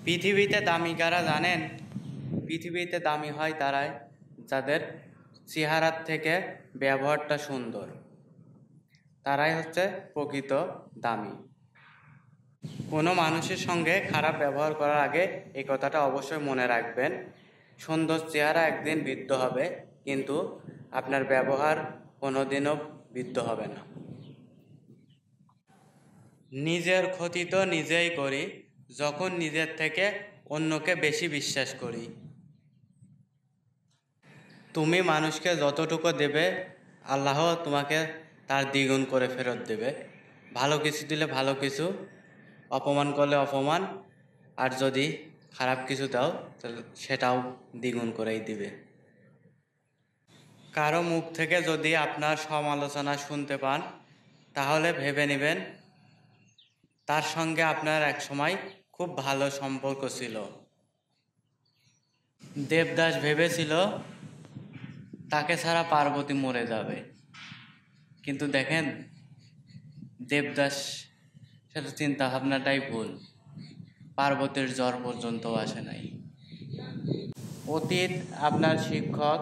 পৃথিবীতে দামি কারা জানেন? পৃথিবীতে দামি হয় তারাই যাদের চেহারার থেকে ব্যবহারটা সুন্দর, তারাই হচ্ছে প্রকৃত দামি। কোনো মানুষের সঙ্গে খারাপ ব্যবহার করার আগে এই কথাটা অবশ্যই মনে রাখবেন, সুন্দর চেহারা একদিন বৃদ্ধ হবে, কিন্তু আপনার ব্যবহার কোনোদিনও বৃদ্ধ হবে না। নিজের ক্ষতি তো নিজেই করি যখন নিজের থেকে অন্যকে বেশি বিশ্বাস করি। তুমি মানুষকে যতটুকু দেবে, আল্লাহ তোমাকে তার দ্বিগুণ করে ফেরত দেবে। ভালো কিছু দিলে ভালো কিছু, অপমান করলে অপমান, আর যদি খারাপ কিছু দাও তাহলে সেটাও দ্বিগুণ করেই দিবে। কারো মুখ থেকে যদি আপনার সমালোচনা শুনতে পান, তাহলে ভেবে নেবেন তার সঙ্গে আপনার একসময় খুব ভালো সম্পর্ক ছিল। দেবদাস ভেবেছিল তাকে ছাড়া পার্বতী মরে যাবে, কিন্তু দেখেন দেবদাস সেটা চিন্তা ভাবনাটাই ভুল, পার্বতীর জ্বর পর্যন্ত আসে নাই। অতীত আপনার শিক্ষক,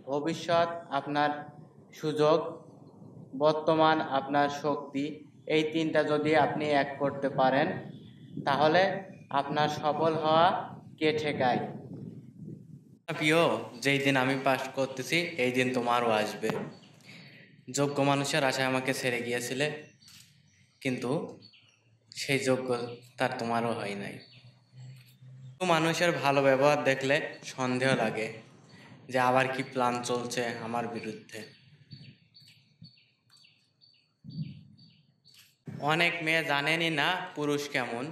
ভবিষ্যৎ আপনার সুযোগ, বর্তমান আপনার শক্তি। এই তিনটা যদি আপনি এক করতে পারেন, তাহলে আপনার সফল হওয়া কে ঠেকায়? প্রিয়, যেই দিন আমি পাস করতেছি এই দিন তোমারও আসবে। যোগ্য মানুষের আশায় আমাকে ছেড়ে গিয়েছিলে, কিন্তু সেই যোগ্য তার তোমারও হয় নাই। মানুষের ভালো ব্যবহার দেখলে সন্দেহ লাগে যে আবার কি প্ল্যান চলছে আমার বিরুদ্ধে। অনেক মেয়ে জানেনই না পুরুষ কেমন।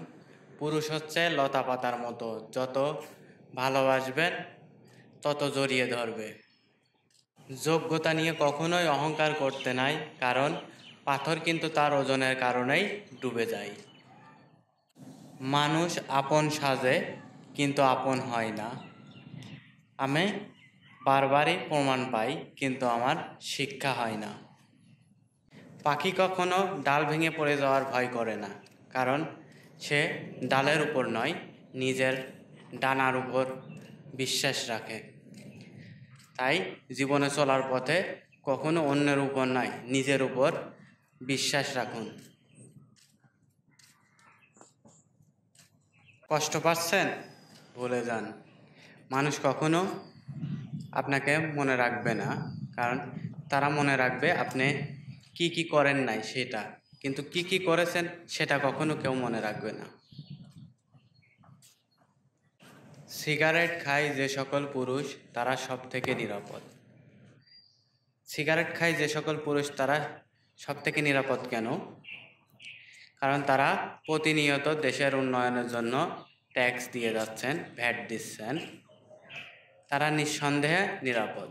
পুরুষ হচ্ছে লতা পাতার মতো, যত ভালোবাসবেন তত জড়িয়ে ধরবে। যোগ্যতা নিয়ে কখনোই অহংকার করতে নাই, কারণ পাথর কিন্তু তার ওজনের কারণেই ডুবে যায়। মানুষ আপন সাজে কিন্তু আপন হয় না। আমি বারবারই প্রমাণ পাই, কিন্তু আমার শিক্ষা হয় না। পাখি কখনো ডাল ভেঙে পড়ে যাওয়ার ভয় করে না, কারণ সে ডালের উপর নয়, নিজের ডানার উপর বিশ্বাস রাখে। তাই জীবনে চলার পথে কখনো অন্যের উপর নয়, নিজের উপর বিশ্বাস রাখুন। কষ্ট পাচ্ছেন? ভুলে যান। মানুষ কখনো আপনাকে মনে রাখবে না, কারণ তারা মনে রাখবে আপনি কি কি করেন নাই সেটা, কিন্তু কি কি করেছেন সেটা কখনো কেউ মনে রাখবে না। সিগারেট খায় যে সকল পুরুষ তারা সব থেকে নিরাপদ। সিগারেট খায় যে সকল পুরুষ তারা সব থেকে নিরাপদ কেন? কারণ তারা প্রতিনিয়ত দেশের উন্নয়নের জন্য ট্যাক্স দিয়ে যাচ্ছেন, ভ্যাট দিচ্ছেন, তারা নিঃসন্দেহে নিরাপদ।